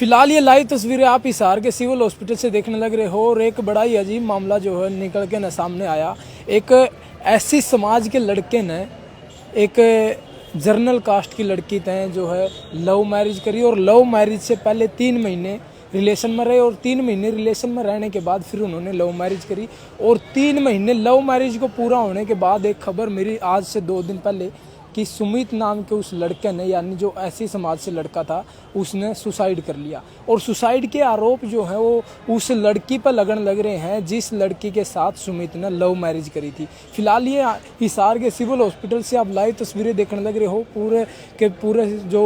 फिलहाल ये लाइव तस्वीरें आप हिसार के सिविल हॉस्पिटल से देखने लग रहे हो और एक बड़ा ही अजीब मामला जो है निकल के न सामने आया। एक ऐसी समाज के लड़के ने एक जर्नल कास्ट की लड़की तय जो है लव मैरिज करी और लव मैरिज से पहले 3 महीने रिलेशन में रहे और 3 महीने रिलेशन में रहने के बाद फिर उन्होंने लव मैरिज करी और 3 महीने लव मैरिज को पूरा होने के बाद एक खबर मेरी आज से 2 दिन पहले कि सुमित नाम के उस लड़के ने यानी जो ऐसी समाज से लड़का था उसने सुसाइड कर लिया और सुसाइड के आरोप जो है वो उस लड़की पर लगने लग रहे हैं जिस लड़की के साथ सुमित ने लव मैरिज करी थी। फिलहाल ये हिसार के सिविल हॉस्पिटल से आप लाइव तस्वीरें देखने लग रहे हो। पूरे के पूरे जो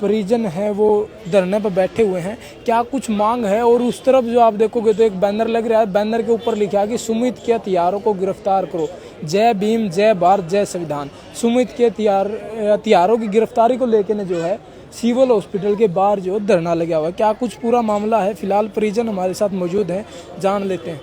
परिजन हैं वो धरने पर बैठे हुए हैं। क्या कुछ मांग है और उस तरफ जो आप देखोगे तो एक बैनर लग रहा है। बैनर के ऊपर लिखा है कि सुमित के हथियारों को गिरफ्तार करो, जय भीम, जय भारत, जय संविधान। सुमित के हथियारों की गिरफ्तारी को लेकर जो है सिविल हॉस्पिटल के बाहर जो धरना लगा हुआ है। क्या कुछ पूरा मामला है, फिलहाल परिजन हमारे साथ मौजूद हैं, जान लेते हैं।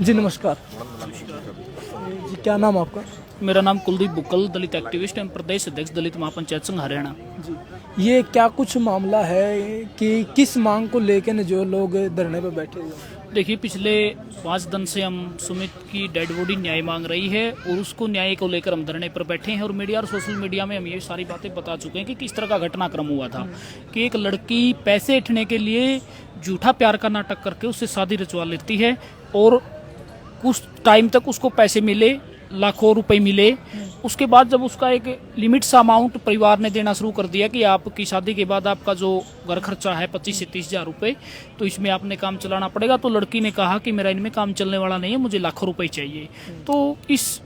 जी नमस्कार जी, क्या नाम आपका? मेरा नाम कुलदीप बुक्कल, दलित एक्टिविस्ट एवं प्रदेश अध्यक्ष दलित महापंचायत संघ हरियाणा। जी, ये क्या कुछ मामला है कि किस मांग को लेकर जो लोग धरने पर बैठे हुए हैं? देखिए, पिछले 5 दिन से हम सुमित की डेड बॉडी न्याय मांग रही है और उसको न्याय को लेकर हम धरने पर बैठे हैं और मीडिया और सोशल मीडिया में हम ये सारी बातें बता चुके हैं कि किस तरह का घटनाक्रम हुआ था कि एक लड़की पैसे ऐंठने के लिए झूठा प्यार का नाटक करके उससे शादी रचवा लेती है और कुछ टाइम तक उसको पैसे मिले, लाखों रुपए मिले। उसके बाद जब उसका एक लिमिट सा अमाउंट परिवार ने देना शुरू कर दिया कि आपकी शादी के बाद आपका जो घर खर्चा है 25 से 30 हजार रुपये, तो इसमें आपने काम चलाना पड़ेगा। तो लड़की ने कहा कि मेरा इनमें काम चलने वाला नहीं है, मुझे लाखों रुपए चाहिए। तो इस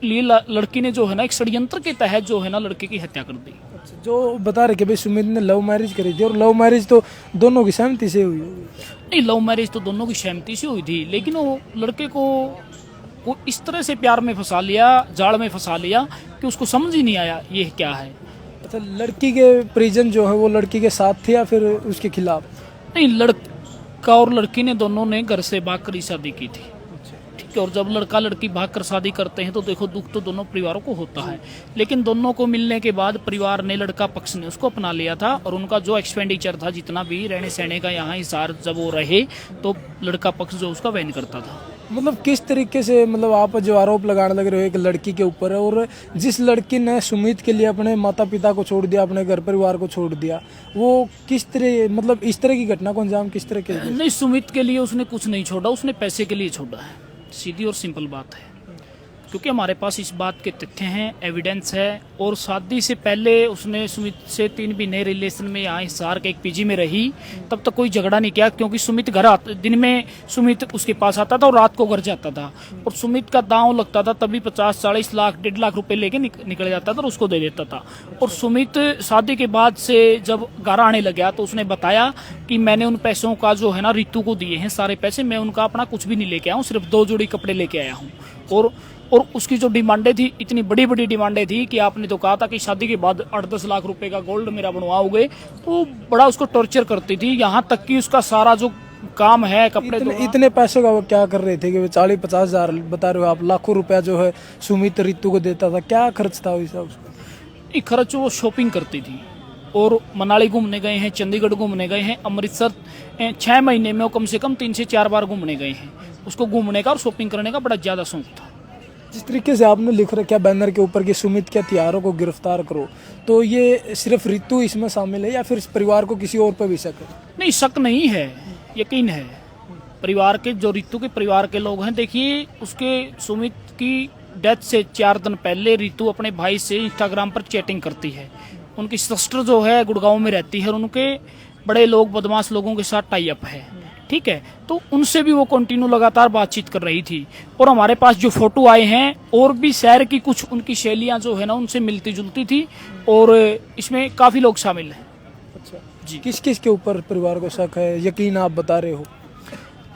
लिए लड़की ने जो है ना एक षड्यंत्र के तहत जो है ना लड़के की हत्या कर दी। जो बता रहे कि भाई सुमित ने लव मैरिज करी थी और लव मैरिज तो दोनों की सहमति से हुई होगी। नहीं, लव मैरिज तो दोनों की सहमति से हुई थी, लेकिन वो लड़के को वो इस तरह से प्यार में फंसा लिया, जाल में फंसा लिया कि उसको समझ ही नहीं आया ये क्या है। अच्छा, लड़की के परिजन जो है वो लड़की के साथ थे या फिर उसके खिलाफ? नहीं, लड़का और लड़की ने दोनों ने घर से भाग कर शादी की थी। ठीक है, और जब लड़का लड़की भाग कर शादी करते हैं तो देखो दुख तो दोनों परिवारों को होता है, लेकिन दोनों को मिलने के बाद परिवार ने, लड़का पक्ष ने उसको अपना लिया था और उनका जो एक्सपेंडिचर था, जितना भी रहने सहने का यहाँ हिसार जब वो रहे तो लड़का पक्ष जो उसका वहन करता था। मतलब किस तरीके से, मतलब आप जो आरोप लगाने लग रहे हो एक लड़की के ऊपर है और जिस लड़की ने सुमित के लिए अपने माता पिता को छोड़ दिया, अपने घर परिवार को छोड़ दिया, वो किस तरह, मतलब इस तरह की घटना को अंजाम किस तरह के? नहीं, सुमित के लिए उसने कुछ नहीं छोड़ा, उसने पैसे के लिए छोड़ा है। सीधी और सिंपल बात है, क्योंकि हमारे पास इस बात के तथ्य हैं, एविडेंस है। और शादी से पहले उसने सुमित से 3 महीने रिलेशन में यहाँ हिसार के एक पीजी में रही, तब तक कोई झगड़ा नहीं किया, क्योंकि सुमित दिन में सुमित उसके पास आता था और रात को घर जाता था और सुमित का दांव लगता था तभी 50-40 लाख 1.5 लाख रुपए लेके निकल जाता था और उसको दे देता था। और सुमित शादी के बाद से जब घर आने लगा तो उसने बताया कि मैंने उन पैसों का जो है ना रितु को दिए हैं सारे पैसे, मैं उनका अपना कुछ भी नहीं लेके आया हूँ, सिर्फ 2 जोड़ी कपड़े लेके आया हूँ। और उसकी जो डिमांडें थी, इतनी बड़ी बड़ी डिमांडें थी कि आपने तो कहा था कि शादी के बाद 8-10 लाख रुपए का गोल्ड मेरा बनवाओगे, तो बड़ा उसको टॉर्चर करती थी। यहाँ तक कि उसका सारा जो काम है, कपड़े इतने पैसों का वो क्या कर रहे थे कि 40-50 हजार बता रहे हो आप, लाखों रुपया जो है सुमित रितु को देता था, क्या खर्च था उसका? खर्च वो शॉपिंग करती थी और मनाली घूमने गए हैं, चंडीगढ़ घूमने गए हैं, अमृतसर 6 महीने में वो कम से कम 3 से 4 बार घूमने गए हैं। उसको घूमने का और शॉपिंग करने का बड़ा ज्यादा शौक था। जिस तरीके से आपने लिख रखा बैनर के ऊपर कि सुमित के हथियारों को गिरफ्तार करो, तो ये सिर्फ रितु इसमें शामिल है या फिर इस परिवार को किसी और पर भी शक है? नहीं, शक नहीं है, यकीन है। परिवार के जो रितु के परिवार के लोग हैं, देखिए उसके सुमित की डेथ से 4 दिन पहले रितु अपने भाई से इंस्टाग्राम पर चैटिंग करती है। उनकी सिस्टर जो है गुड़गांव में रहती है और उनके बड़े लोग, बदमाश लोगों के साथ टाई अप है। ठीक है, तो उनसे भी वो कंटिन्यू लगातार बातचीत कर रही थी। और हमारे पास जो फोटो आए हैं और भी शहर की कुछ उनकी शैलियां जो है ना उनसे मिलती जुलती थी और इसमें काफी लोग शामिल हैं। अच्छा जी, किस किस के ऊपर परिवार को शक है, यकीन आप बता रहे हो?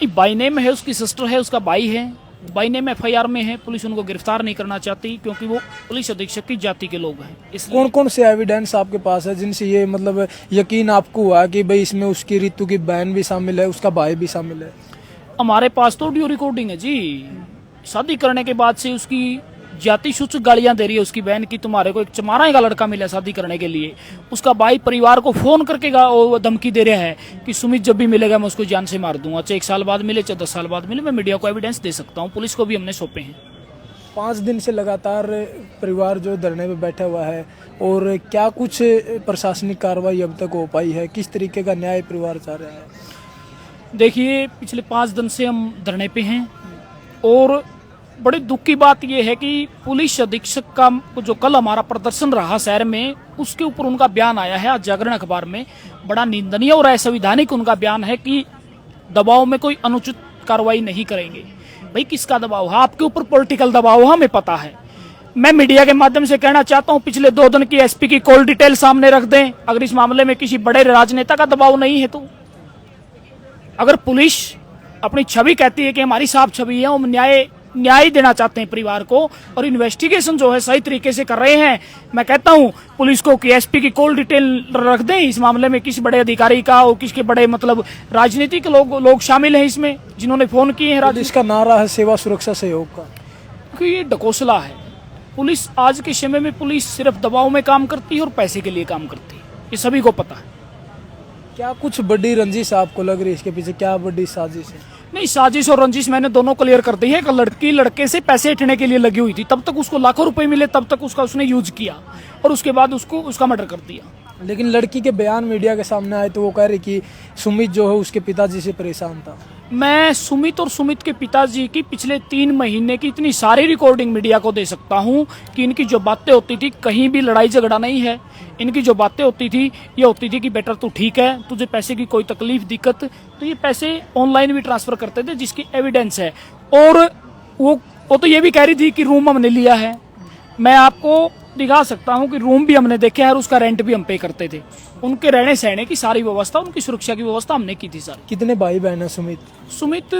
बाई नेम है, उसकी सिस्टर है, उसका भाई है। बाई नेम FIR में है, पुलिस उनको गिरफ्तार नहीं करना चाहती क्योंकि वो पुलिस अधीक्षक की जाति के लोग हैं। इसलिए कौन कौन से एविडेंस आपके पास है जिनसे ये मतलब यकीन आपको हुआ कि भाई इसमें उसकी रितु की बहन भी शामिल है, उसका भाई भी शामिल है? हमारे पास तो ऑडियो रिकॉर्डिंग है जी। शादी करने के बाद से उसकी जाति सूचक गालियां दे रही है उसकी बहन की, तुम्हारे को एक चमारा का लड़का मिला शादी करने के लिए। उसका भाई परिवार को फोन करके वो धमकी दे रहा है कि सुमित जब भी मिलेगा मैं उसको जान से मार दूंगा, चाहे 1 साल बाद मिले चाहे 10 साल बाद मिले, मैं मीडिया को एविडेंस दे सकता हूँ, पुलिस को भी हमने सौंपे हैं। 5 दिन से लगातार परिवार जो धरने पे बैठा हुआ है, और क्या कुछ प्रशासनिक कार्रवाई अब तक हो पाई है? किस तरीके का न्याय परिवार चाह रहा है? देखिए, पिछले 5 दिन से हम धरने पे हैं, और बड़ी दुख की बात यह है कि पुलिस अधीक्षक का जो कल हमारा प्रदर्शन रहा शहर में, उसके ऊपर उनका बयान आया है आज जागरण अखबार में। बड़ा निंदनीय और असंवैधानिक उनका बयान है कि दबाव में कोई अनुचित कार्रवाई नहीं करेंगे। भाई किसका दबाव है? आपके ऊपर पॉलिटिकल दबाव है, हमें पता है। मैं मीडिया के माध्यम से कहना चाहता हूं, पिछले 2 दिन की एसपी की कॉल डिटेल सामने रख दें। अगर इस मामले में किसी बड़े राजनेता का दबाव नहीं है, तो अगर पुलिस अपनी छवि कहती है कि हमारी साफ छवि है, हम न्याय देना चाहते हैं परिवार को, और इन्वेस्टिगेशन जो है सही तरीके से कर रहे हैं, मैं कहता हूं पुलिस को कि एसपी की कॉल डिटेल रख दें इस मामले में, किसी बड़े अधिकारी का और किसके बड़े मतलब राजनीतिक लोग शामिल हैं इसमें, जिन्होंने फोन किए हैं। पुलिस का नारा है सेवा सुरक्षा सहयोग का, क्योंकि ये ढकोसला है। पुलिस आज के समय में पुलिस सिर्फ दबाव में काम करती है और पैसे के लिए काम करती है, ये सभी को पता है। क्या कुछ बड़ी रंजिश आपको लग रही है इसके पीछे? क्या बड़ी साजिश है? नहीं, साजिश और रंजिश मैंने दोनों क्लियर कर दी है। एक लड़की लड़के से पैसे हटने के लिए लगी हुई थी, तब तक उसको लाखों रुपए मिले, तब तक उसने यूज किया, और उसके बाद उसका मर्डर कर दिया। लेकिन लड़की के बयान मीडिया के सामने आए तो वो कह रही कि सुमित जो है उसके पिताजी से परेशान था। मैं सुमित और सुमित के पिताजी की पिछले 3 महीने की इतनी सारी रिकॉर्डिंग मीडिया को दे सकता हूं कि इनकी जो बातें होती थी, कहीं भी लड़ाई झगड़ा नहीं है। इनकी जो बातें होती थी, ये होती थी कि बेटा तू ठीक है, तुझे पैसे की कोई तकलीफ दिक्कत, तो ये पैसे ऑनलाइन भी ट्रांसफर करते थे, जिसकी एविडेंस है। और वो तो ये भी कह रही थी कि रूम हमने लिया है। मैं आपको दिखा सकता हूं कि रूम भी हमने देखे हैं और उसका रेंट भी हम पे करते थे। उनके रहने सहने की सारी व्यवस्था, उनकी सुरक्षा की व्यवस्था हमने की थी सारी। कितने भाई बहन है सुमित? सुमित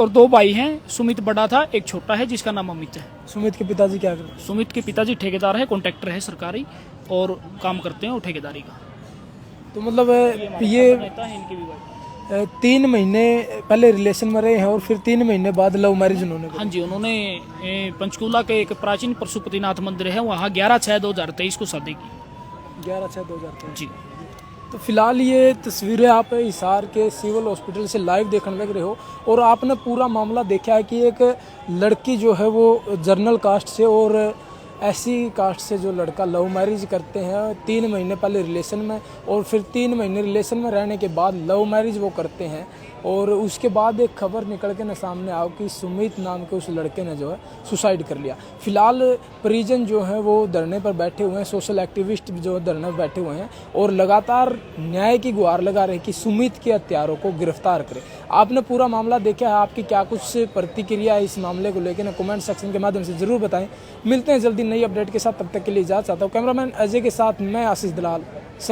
और 2 भाई हैं। सुमित बड़ा था, एक छोटा है जिसका नाम अमित है। सुमित के पिताजी क्या करते हैं? सुमित के पिताजी ठेकेदार है, कॉन्ट्रैक्टर है सरकारी, और काम करते हैं और ठेकेदारी का। तो मतलब ये इनकी भी भाई 3 महीने पहले रिलेशन में रहे हैं और फिर 3 महीने बाद लव मैरिज उन्होंने हाँ जी, उन्होंने पंचकूला के एक प्राचीन पशुपतिनाथ मंदिर है, वहाँ 11/6/2023 को शादी की। 11/6/2023 जी। तो फिलहाल ये तस्वीरें आप हिसार के सिविल हॉस्पिटल से लाइव देखने लग रहे हो, और आपने पूरा मामला देखा है कि एक लड़की जो है वो जर्नल कास्ट से और ऐसी कास्ट से जो लड़का लव मैरिज करते हैं, 3 महीने पहले रिलेशन में, और फिर 3 महीने रिलेशन में रहने के बाद लव मैरिज वो करते हैं, और उसके बाद एक खबर निकल के न सामने आओ कि सुमित नाम के उस लड़के ने जो है सुसाइड कर लिया। फिलहाल परिजन जो है वो धरने पर बैठे हुए हैं, सोशल एक्टिविस्ट जो है धरने पर बैठे हुए हैं, और लगातार न्याय की गुहार लगा रहे हैं कि सुमित के हत्यारों को गिरफ्तार करें। आपने पूरा मामला देखा है, आपकी क्या कुछ प्रतिक्रिया है इस मामले को लेकर ना कमेंट सेक्शन के माध्यम से जरूर बताएं। मिलते हैं जल्दी नई अपडेट के साथ, तब तक के लिए इजाजत चाहता हूँ। कैमरामैन अजय के साथ मैं आशीष दलाल। सर